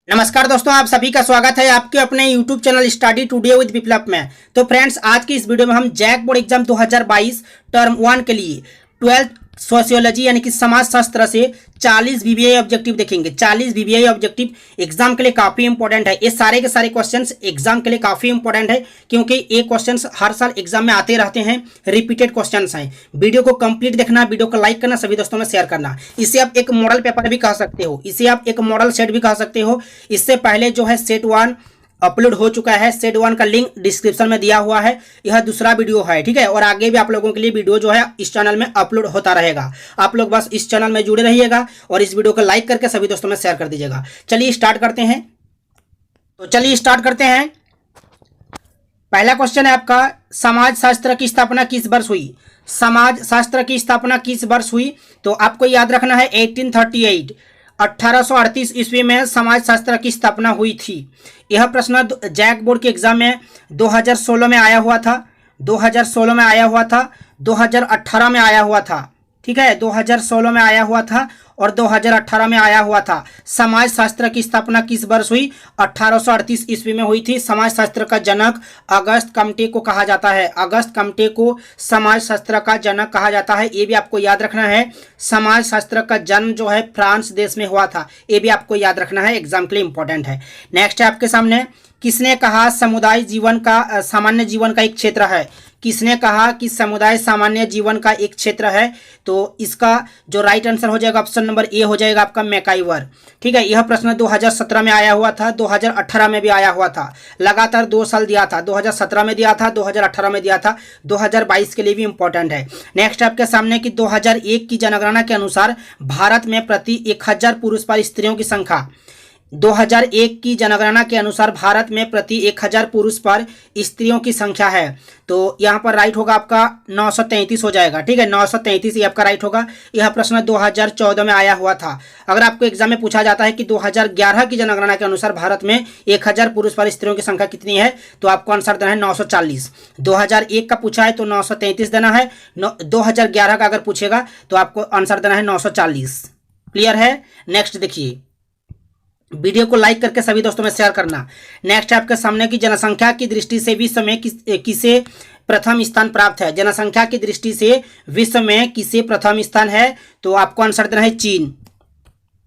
नमस्कार दोस्तों, आप सभी का स्वागत है आपके अपने YouTube channel study today with Viplav में। तो फ्रेंड्स, आज की इस वीडियो में हम जैक बोर्ड एग्जाम 2022 टर्म 1 के लिए 12th सोशियोलॉजी यानी कि समाज शास्त्र से 40 वीवीआई ऑब्जेक्टिव देखेंगे। 40 वीवीआई ऑब्जेक्टिव एग्जाम के लिए काफी इंपॉर्टेंट है। ये सारे के सारे क्वेश्चंस एग्जाम के लिए काफी इंपॉर्टेंट है, क्योंकि ये क्वेश्चंस हर साल एग्जाम में आते रहते हैं। रिपीटेड क्वेश्चंस हैं। वीडियो को कंप्लीट देखना, वीडियो को लाइक करना, सभी दोस्तों में शेयर करना। इसे आप एक मॉडल पेपर भी कह सकते हो, इसे आप एक मॉडल सेट भी कह सकते हो। इससे पहले जो है सेट 1 अपलोड हो चुका है। सेट 1 का लिंक डिस्क्रिप्शन में दिया हुआ है। यह दूसरा वीडियो है, ठीक है। और आगे भी आप लोगों के लिए वीडियो जो है इस चैनल में अपलोड होता रहेगा। आप लोग बस इस चैनल में जुड़े रहिएगा और इस वीडियो को लाइक करके सभी दोस्तों में शेयर कर दीजिएगा। चलिए स्टार्ट करते हैं। पहला क्वेश्चन है आपका, समाज शास्त्र की स्थापना किस वर्ष हुई? समाज शास्त्र की स्थापना किस वर्ष हुई? तो आपको याद रखना है 1838 1838 ईस्वी में समाज शास्त्र की स्थापना हुई थी। यह प्रश्न जैक बोर्ड के एग्जाम में 2016 में आया हुआ था, 2016 में आया हुआ था, 2018 में आया हुआ था, ठीक है। 2016 में आया हुआ था और 2018 में आया हुआ था। समाज शास्त्र की स्थापना किस वर्ष हुई? 1838 ईस्वी में हुई थी। समाज शास्त्र का जनक अगस्त कम्टे को कहा जाता है। अगस्त कम्टे को समाज शास्त्र का जनक कहा जाता है। ये भी आपको याद रखना है। समाज शास्त्र का जन्म जो है फ्रांस देश में हुआ था। ये भी आपको याद रखना है, एग्जाम के लिए इंपॉर्टेंट है। नेक्स्ट है आपके सामने, किसने कहा समुदाय जीवन का सामान्य जीवन का एक क्षेत्र है? किसने कहा कि समुदाय सामान्य जीवन का एक क्षेत्र है? तो इसका जो राइट आंसर हो जाएगा ऑप्शन नंबर ए हो जाएगा आपका मैकाइवर, ठीक है। यह प्रश्न 2017 में आया हुआ था, 2018 में भी आया हुआ था। लगातार 2 साल दिया था, 2017 में दिया था, 2018 में दिया था, 2022 के लिए भी इंपॉर्टेंट है। नेक्स्ट आपके सामने कि 2001 की जनगणना के अनुसार भारत में प्रति 1000 पुरुष पर स्त्रियों की संख्या, 2001 की जनगणना के अनुसार भारत में प्रति 1000 पुरुष पर स्त्रियों की संख्या है। तो यहाँ पर राइट होगा आपका 933 हो जाएगा, ठीक है। 933 ये आपका राइट होगा। यह प्रश्न 2014 में आया हुआ था। अगर आपको एग्जाम में पूछा जाता है कि 2011 की जनगणना के अनुसार भारत में 1000 पुरुष पर स्त्रियों की संख्या कितनी है, तो आपको आंसर देना है 940। 2001 का पूछा है तो 933 देना है। 2011 का अगर पूछेगा तो आपको आंसर देना है 940। क्लियर है। नेक्स्ट देखिए, वीडियो को लाइक करके सभी दोस्तों में शेयर करना। नेक्स्ट है आपके सामने की जनसंख्या की दृष्टि से विश्व में किसे प्रथम स्थान प्राप्त है? जनसंख्या की दृष्टि से विश्व में किसे प्रथम स्थान है? तो आपको आंसर देना है चीन।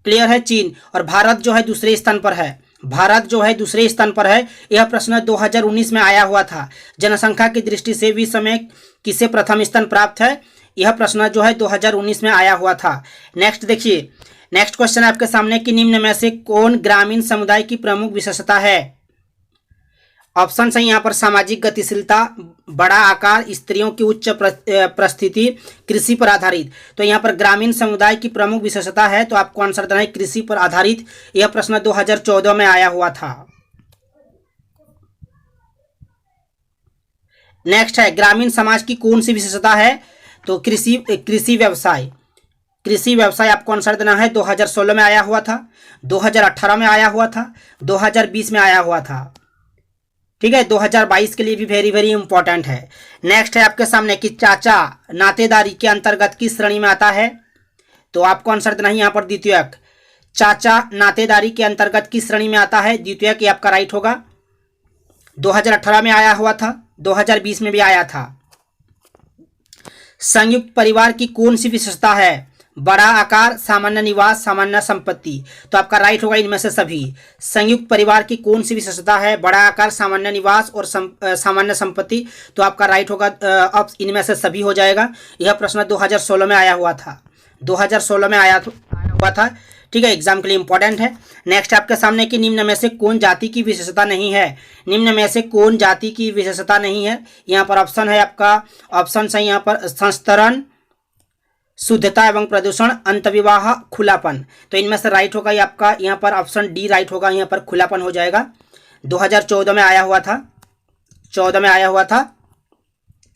क्लियर है, चीन। और भारत जो है दूसरे स्थान पर है। भारत जो है दूसरे स्थान पर है। यह प्रश्न 2019 में आया हुआ था। जनसंख्या की दृष्टि से विश्व में किसे प्रथम स्थान प्राप्त है? यह प्रश्न जो है 2019 में आया हुआ था। नेक्स्ट देखिए, नेक्स्ट क्वेश्चन है आपके सामने कि निम्न में से कौन ग्रामीण समुदाय की प्रमुख विशेषता है? ऑप्शन है यहाँ पर सामाजिक गतिशीलता, बड़ा आकार, स्त्रियों की उच्च प्रस्थिति, कृषि पर आधारित। तो यहाँ पर ग्रामीण समुदाय की प्रमुख विशेषता है, तो आपको आंसर देना है कृषि पर आधारित। यह प्रश्न 2014 में आया हुआ था। नेक्स्ट है, ग्रामीण समाज की कौन सी विशेषता है? तो कृषि व्यवसाय। कृषि व्यवसाय आपको आंसर देना है। 2016 में आया हुआ था, 2018 में आया हुआ था, 2020 में आया हुआ था, ठीक है। 2022 के लिए भी वेरी वेरी इंपॉर्टेंट है। नेक्स्ट है आपके सामने कि चाचा नातेदारी के अंतर्गत किस श्रेणी में आता है? तो आपको आंसर देना है यहाँ पर द्वितीयक। चाचा नातेदारी के अंतर्गत किस श्रेणी में आता है? द्वितीयक, ये आपका राइट होगा। 2018 में आया हुआ था, 2020 में भी आया था। संयुक्त परिवार की कौन सी विशेषता है? बड़ा आकार, सामान्य निवास, सामान्य संपत्ति। तो आपका राइट होगा इनमें से सभी। संयुक्त परिवार की कौन सी विशेषता है? बड़ा आकार, सामान्य निवास और सामान्य संपत्ति। तो आपका राइट होगा इनमें से सभी हो जाएगा। यह प्रश्न 2016 में आया हुआ था, 2016 में आया हुआ था, ठीक है। एग्जाम के लिए इंपॉर्टेंट है। नेक्स्ट आपके सामने कि निम्न में से कौन जाति की विशेषता नहीं है? निम्न में से कौन जाति की विशेषता नहीं है? यहाँ पर ऑप्शन है आपका, ऑप्शन है यहाँ पर संस्तरण, शुद्धता एवं प्रदूषण, अंतविवाह, खुलापन। तो इनमें से राइट होगा ये आपका यहाँ पर ऑप्शन डी राइट होगा। यहाँ पर खुलापन हो जाएगा। 2014 में आया हुआ था, 14 में आया हुआ था।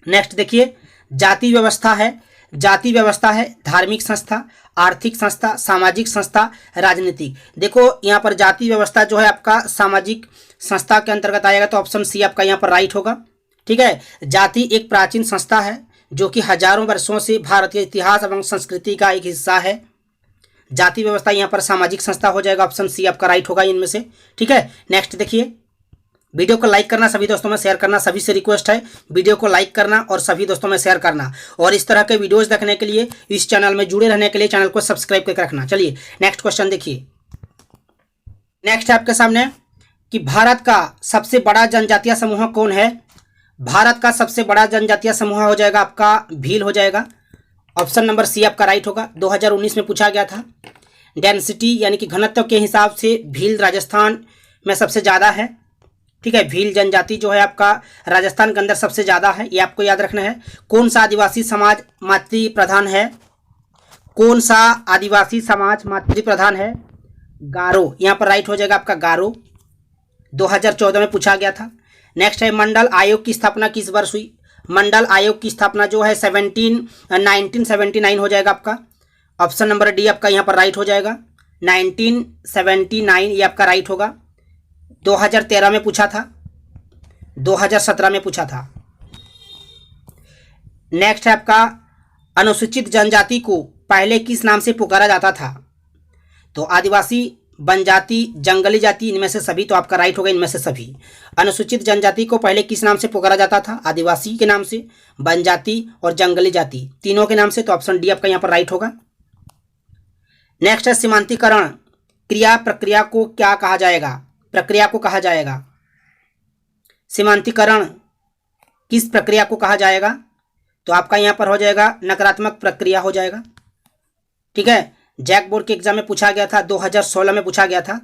नेक्स्ट देखिए, जाति व्यवस्था है। जाति व्यवस्था है धार्मिक संस्था, आर्थिक संस्था, सामाजिक संस्था, राजनीतिक। देखो यहाँ पर जाति व्यवस्था जो है आपका सामाजिक संस्था के अंतर्गत आएगा, तो ऑप्शन सी आपका यहाँ पर राइट होगा, ठीक है। जाति एक प्राचीन संस्था है जो कि हजारों वर्षों से भारतीय इतिहास एवं संस्कृति का एक हिस्सा है। जाति व्यवस्था यहाँ पर सामाजिक संस्था हो जाएगा, ऑप्शन सी आपका राइट होगा इनमें से। ठीक है, नेक्स्ट देखिए, वीडियो को लाइक करना, सभी दोस्तों में शेयर करना, सभी से रिक्वेस्ट है वीडियो को लाइक करना और सभी दोस्तों में शेयर करना, और इस तरह के वीडियोस देखने के लिए, इस चैनल में जुड़े रहने के लिए चैनल को सब्सक्राइब करके रखना। चलिए नेक्स्ट क्वेश्चन देखिए। नेक्स्ट है आपके सामने कि भारत का सबसे बड़ा जनजातीय समूह कौन है। भारत का सबसे बड़ा जनजातीय समूह हो जाएगा आपका भील हो जाएगा, ऑप्शन नंबर सी आपका राइट होगा। 2019 में पूछा गया था। डेंसिटी यानी कि घनत्व के हिसाब से भील राजस्थान में सबसे ज़्यादा है। ठीक है, भील जनजाति जो है आपका राजस्थान के अंदर सबसे ज़्यादा है, ये आपको याद रखना है। कौन सा आदिवासी समाज मातृ प्रधान है। कौन सा आदिवासी समाज मातृ प्रधान है। गारो, यहाँ पर राइट हो जाएगा आपका गारो, 2014 में पूछा गया था। नेक्स्ट है मंडल आयोग की स्थापना किस वर्ष हुई। मंडल आयोग की स्थापना जो है 1979 हो जाएगा आपका, ऑप्शन नंबर डी आपका यहाँ पर राइट हो जाएगा। 1979 ये आपका राइट होगा। 2013 में पूछा था, 2017 में पूछा था। नेक्स्ट है आपका अनुसूचित जनजाति को पहले किस नाम से पुकारा जाता था। तो आदिवासी, बनजाति, जंगली जाति, इनमें से सभी, तो आपका राइट होगा इनमें से सभी। अनुसूचित जनजाति को पहले किस नाम से पुकारा जाता था। आदिवासी के नाम से, बनजाति और जंगली जाति, तीनों के नाम से, तो ऑप्शन डी आपका यहाँ पर राइट होगा। नेक्स्ट है सीमांतीकरण क्रिया प्रक्रिया को क्या कहा जाएगा। प्रक्रिया को कहा जाएगा। सीमांतीकरण किस प्रक्रिया को कहा जाएगा। तो आपका यहाँ पर हो जाएगा नकारात्मक प्रक्रिया हो जाएगा। ठीक है, जैक बोर्ड के एग्जाम में पूछा गया था, 2016 में पूछा गया था।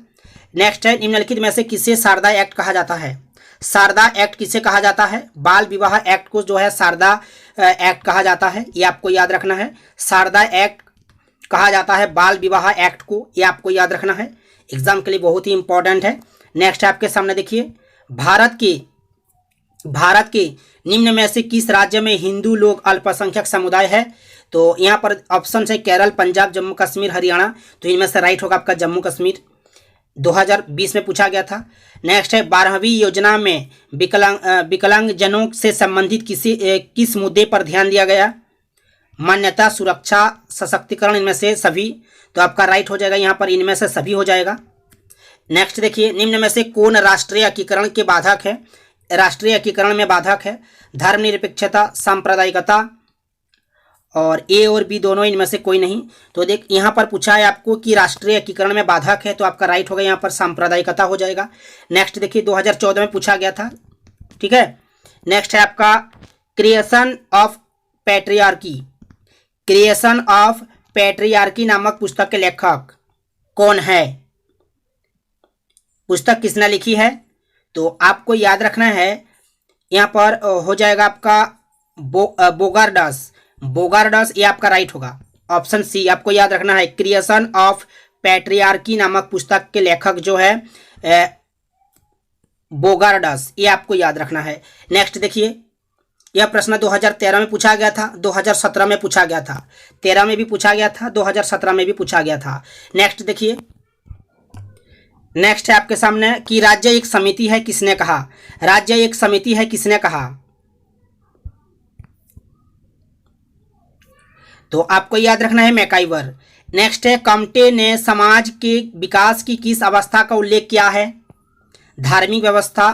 नेक्स्ट है निम्नलिखित में से किसे शारदा एक्ट कहा जाता है। शारदा एक्ट किसे कहा जाता है। बाल विवाह एक्ट को जो है शारदा एक्ट कहा जाता है, ये आपको याद रखना है। शारदा एक्ट कहा जाता है बाल विवाह एक्ट को, ये आपको याद रखना है, एग्जाम के लिए बहुत ही इंपॉर्टेंट है। नेक्स्ट आपके सामने देखिए, भारत के निम्न में से किस राज्य में हिंदू लोग अल्पसंख्यक समुदाय है। तो यहाँ पर ऑप्शन है केरल, पंजाब, जम्मू कश्मीर, हरियाणा, तो इनमें से राइट होगा आपका जम्मू कश्मीर, 2020 में पूछा गया था। नेक्स्ट है 12वीं योजना में विकलांगजनों से संबंधित किस मुद्दे पर ध्यान दिया गया। मान्यता, सुरक्षा, सशक्तिकरण, इनमें से सभी, तो आपका राइट हो जाएगा यहाँ पर इनमें से सभी हो जाएगा। नेक्स्ट देखिए, निम्न में से कौन राष्ट्रीय एकीकरण के बाधक है। राष्ट्रीय एकीकरण में बाधक है धर्मनिरपेक्षता, सांप्रदायिकता, और ए और बी दोनों, इनमें से कोई नहीं। तो देख यहाँ पर पूछा है आपको कि राष्ट्रीय एकीकरण में बाधक है, तो आपका राइट होगा यहाँ पर सांप्रदायिकता हो जाएगा। नेक्स्ट देखिए, 2014 में पूछा गया था। ठीक है, नेक्स्ट है आपका creation of patriarchy. Creation of patriarchy नामक पुस्तक के लेखक कौन है। पुस्तक किसने लिखी है। तो आपको याद रखना है, यहाँ पर हो जाएगा आपका बोगार्डस, ये आपका राइट होगा, ऑप्शन सी आपको याद रखना है। क्रिएशन ऑफ पैट्रियार्की नामक पुस्तक के लेखक जो है बोगार्डस, ये आपको याद रखना है। नेक्स्ट देखिए, यह प्रश्न 2013 में पूछा गया था, 2017 में पूछा गया था, 13 में भी पूछा गया था, 2017 में भी पूछा गया था। नेक्स्ट देखिए, नेक्स्ट है आपके सामने कि राज्य एक समिति है, किसने कहा। राज्य एक समिति है, किसने कहा। तो आपको याद रखना है मैकाइवर। नेक्स्ट है कम्टे ने समाज के विकास की किस अवस्था का उल्लेख किया है। धार्मिक अवस्था,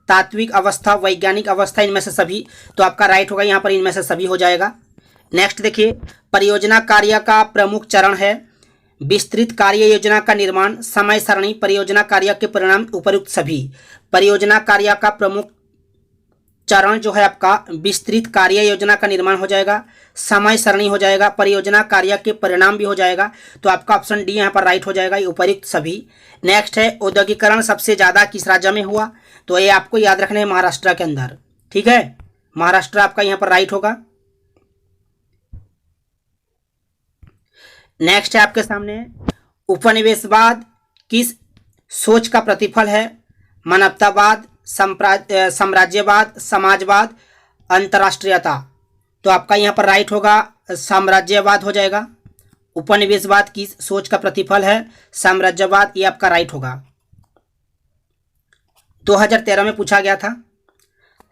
तात्विक अवस्था, वैज्ञानिक अवस्था, इनमें से सभी, तो आपका राइट होगा यहाँ पर इनमें से सभी हो जाएगा। नेक्स्ट देखिए, परियोजना कार्य का प्रमुख चरण है विस्तृत कार्य योजना का निर्माण, समय सारणी, परियोजना कार्य के परिणाम, उपयुक्त सभी। परियोजना कार्य का प्रमुख चरण जो है आपका विस्तृत कार्य योजना का निर्माण हो जाएगा, समय सारणी हो जाएगा, परियोजना कार्य के परिणाम भी हो जाएगा, तो आपका ऑप्शन डी यहाँ पर राइट हो जाएगा, उपयुक्त सभी। नेक्स्ट है औद्योगिकरण सबसे ज़्यादा किस राज्य में हुआ। तो ये आपको याद रखना है महाराष्ट्र के अंदर। ठीक है, महाराष्ट्र आपका यहाँ पर राइट होगा। नेक्स्ट है आपके सामने उपनिवेशवाद किस सोच का प्रतिफल है। मानवतावाद, साम्राज्यवाद, समाजवाद, अंतर्राष्ट्रीयता, तो आपका यहाँ पर राइट होगा साम्राज्यवाद हो जाएगा। उपनिवेशवाद की सोच का प्रतिफल है साम्राज्यवाद, ये आपका राइट होगा। 2013 में पूछा गया था।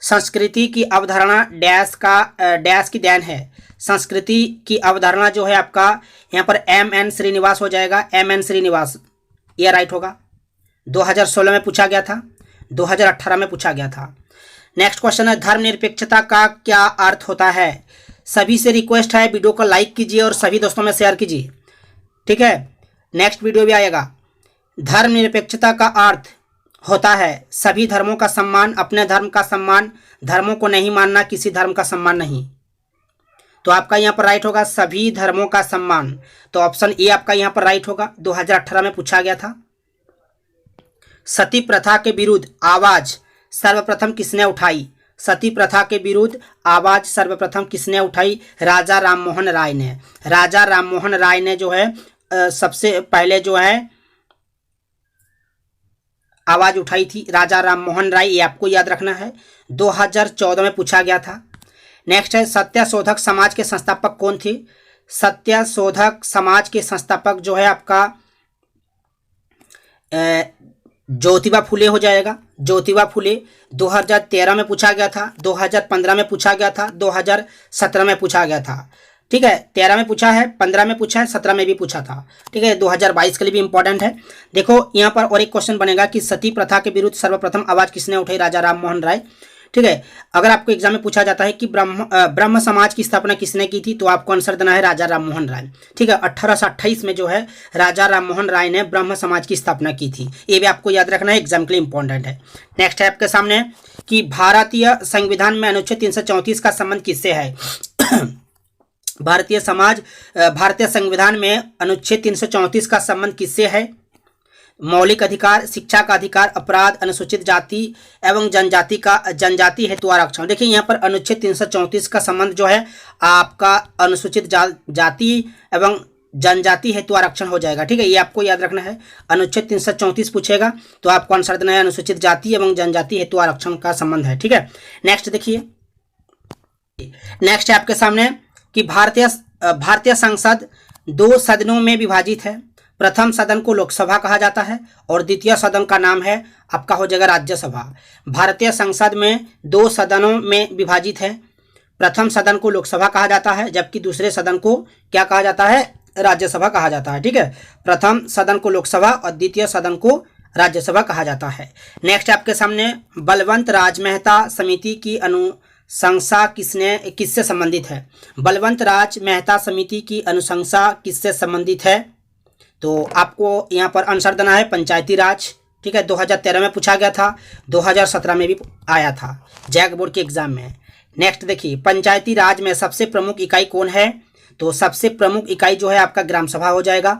संस्कृति की अवधारणा डैश की देन है। संस्कृति की अवधारणा जो है आपका यहाँ पर M.N. श्रीनिवास हो जाएगा, M.N. श्रीनिवास, ये राइट होगा। 2016 में पूछा गया था, 2018 में पूछा गया था। नेक्स्ट क्वेश्चन है धर्मनिरपेक्षता का क्या अर्थ होता है। सभी से रिक्वेस्ट है वीडियो को लाइक कीजिए और सभी दोस्तों में शेयर कीजिए, ठीक है। नेक्स्ट वीडियो भी आएगा। धर्मनिरपेक्षता का अर्थ होता है सभी धर्मों का सम्मान, अपने धर्म का सम्मान, धर्मों को नहीं मानना, किसी धर्म का सम्मान नहीं। तो आपका यहाँ पर राइट होगा सभी धर्मों का सम्मान। तो ऑप्शन ए आपका यहाँ पर राइट होगा। 2018 में पूछा गया था। सती प्रथा के विरुद्ध आवाज सर्वप्रथम किसने उठाई। सती प्रथा के विरुद्ध आवाज सर्वप्रथम किसने उठाई। राजा राममोहन राय ने। राजा राममोहन राय ने जो है सबसे पहले जो है आवाज उठाई थी, राजा राममोहन राय, ये आपको याद रखना है। 2014 में पूछा गया था। नेक्स्ट है सत्यशोधक समाज के संस्थापक कौन थे। सत्यशोधक समाज के संस्थापक जो है आपका ज्योतिबा फुले हो जाएगा, ज्योतिबा फुले। 2013 में पूछा गया था, 2015 में पूछा गया था, 2017 में पूछा गया था, ठीक है। 13 में पूछा है, 15 में पूछा है, 17 में भी पूछा था, ठीक है। 2022 के लिए भी इंपॉर्टेंट है। देखो यहाँ पर और एक क्वेश्चन बनेगा कि सती प्रथा के विरुद्ध सर्वप्रथम आवाज किसने उठाई। राजा राममोहन राय, ठीक है। अगर आपको एग्जाम में पूछा जाता है कि ब्रह्म समाज की स्थापना किसने की थी, तो आपको आंसर देना है राजा राममोहन राय, ठीक है। 1828 में जो है राजा राममोहन राय ने ब्रह्म समाज की स्थापना की थी। ये भी आपको याद रखना है, एग्जाम के लिए इंपॉर्टेंट है। नेक्स्ट है आपके सामने कि भारतीय संविधान में अनुच्छेद 334 का संबंध किससे है। भारतीय संविधान में अनुच्छेद 334 का संबंध किससे है। मौलिक अधिकार, शिक्षा का अधिकार, अपराध, अनुसूचित जाति एवं जनजाति हेतु आरक्षण। देखिए यहाँ पर अनुच्छेद 334 का संबंध जो है आपका अनुसूचित जाति एवं जनजाति हेतु आरक्षण हो जाएगा, ठीक है। ये आपको याद रखना है। अनुच्छेद 334 पूछेगा तो आपको आंसर देना है अनुसूचित जाति एवं जनजाति हेतु आरक्षण का संबंध है, ठीक है। नेक्स्ट देखिए, नेक्स्ट है आपके सामने कि भारतीय संसद 2 सदनों में विभाजित है। प्रथम सदन को लोकसभा कहा जाता है और द्वितीय सदन का नाम है आपका हो जाएगा राज्यसभा। भारतीय संसद में 2 सदनों में विभाजित है। प्रथम सदन को लोकसभा कहा जाता है जबकि दूसरे सदन को क्या कहा जाता है, राज्यसभा कहा जाता है, ठीक है। प्रथम सदन को लोकसभा और द्वितीय सदन को राज्यसभा कहा जाता है। नेक्स्ट आपके सामने बलवंत राज मेहता समिति की अनुशंसा किससे संबंधित है। बलवंत राज मेहता समिति की अनुशंसा किससे संबंधित है, तो आपको यहाँ पर आंसर देना है पंचायती राज, ठीक है। 2013 में पूछा गया था, 2017 में भी आया था जैक बोर्ड के एग्जाम में। नेक्स्ट देखिए, पंचायती राज में सबसे प्रमुख इकाई कौन है, तो सबसे प्रमुख इकाई जो है आपका ग्राम सभा हो जाएगा,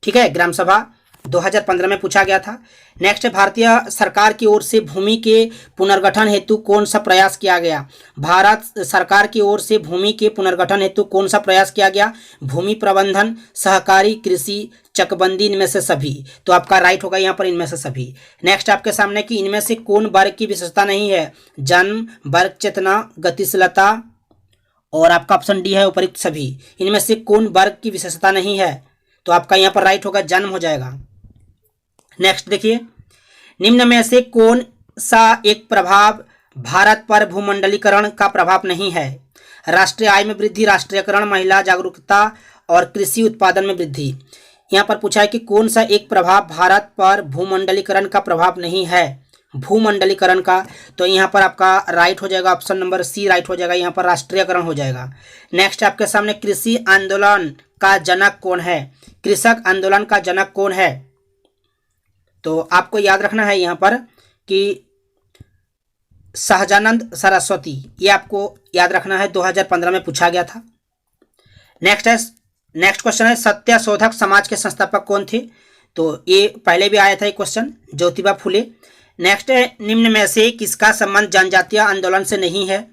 ठीक है। ग्राम सभा 2015 में पूछा गया था। नेक्स्ट, भारतीय सरकार की ओर से भूमि के पुनर्गठन हेतु कौन सा प्रयास किया गया। भारत सरकार की ओर से भूमि के पुनर्गठन हेतु कौन सा प्रयास किया गया। भूमि प्रबंधन, सहकारी कृषि, चकबंदी, इनमें से सभी। तो आपका राइट होगा यहाँ पर इनमें से सभी। नेक्स्ट आपके सामने कि इनमें से कौन वर्ग की विशेषता नहीं है। जन्म, वर्ग चेतना, गतिशीलता और आपका ऑप्शन डी है उपयुक्त सभी। इनमें से कौन वर्ग की विशेषता नहीं है, तो आपका यहाँ पर राइट होगा जन्म हो जाएगा। नेक्स्ट देखिए, निम्न में से कौन सा एक प्रभाव भारत पर भूमंडलीकरण का प्रभाव नहीं है। राष्ट्रीय आय में वृद्धि, राष्ट्रीयकरण, महिला जागरूकता और कृषि उत्पादन में वृद्धि। यहाँ पर पूछा है कि कौन सा एक प्रभाव भारत पर भूमंडलीकरण का प्रभाव नहीं है, भूमंडलीकरण का। तो यहाँ पर आपका राइट हो जाएगा ऑप्शन नंबर सी राइट हो जाएगा, यहाँ पर राष्ट्रीयकरण हो जाएगा। नेक्स्ट आपके सामने कृषि आंदोलन का जनक कौन है। कृषक आंदोलन का जनक कौन है, तो आपको याद रखना है यहाँ पर कि सहजानंद सरस्वती, ये आपको याद रखना है, 2015 में पूछा गया था। नेक्स्ट क्वेश्चन है सत्यशोधक समाज के संस्थापक कौन थे, तो ये पहले भी आया था ये क्वेश्चन, ज्योतिबा फुले। नेक्स्ट है निम्न में से किसका संबंध जनजातीय आंदोलन से नहीं है,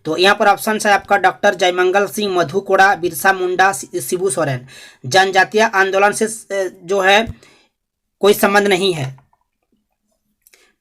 तो यहाँ पर ऑप्शन है आपका डॉक्टर जयमंगल सिंह, मधु कोड़ा, बिरसा मुंडा, शिबू सोरेन। जनजातीय आंदोलन से जो है कोई संबंध नहीं है,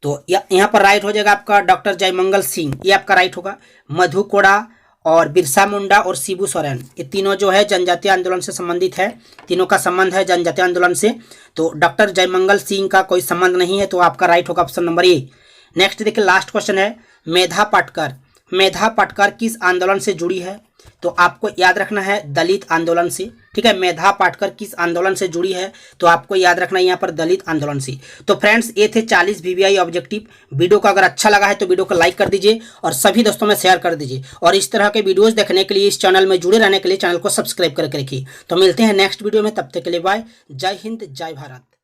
तो यहाँ पर राइट हो जाएगा आपका डॉक्टर जयमंगल सिंह, ये आपका राइट होगा। मधु कोड़ा और बिरसा मुंडा और शिबू सोरेन, ये तीनों जो है जनजातीय आंदोलन से संबंधित है, तीनों का संबंध है जनजातीय आंदोलन से। तो डॉक्टर जयमंगल सिंह का कोई संबंध नहीं है, तो आपका राइट होगा ऑप्शन नंबर ए। नेक्स्ट देखिए, लास्ट क्वेश्चन है मेधा पाटकर मेधा पाटकर किस आंदोलन से जुड़ी है? तो आपको याद रखना है दलित आंदोलन से। ठीक है, मेधा पाटकर किस आंदोलन से जुड़ी है? तो आपको याद रखना है यहाँ पर दलित आंदोलन से। तो फ्रेंड्स, ये थे 40 वीवीआई ऑब्जेक्टिव। वीडियो को अगर अच्छा लगा है तो वीडियो को लाइक कर दीजिए और सभी दोस्तों में शेयर कर दीजिए। और इस तरह के वीडियोस देखने के लिए, इस चैनल में जुड़े रहने के लिए चैनल को सब्सक्राइब करके रखिए। तो मिलते हैं नेक्स्ट वीडियो में, तब तक के लिए बाय। जय हिंद, जय भारत।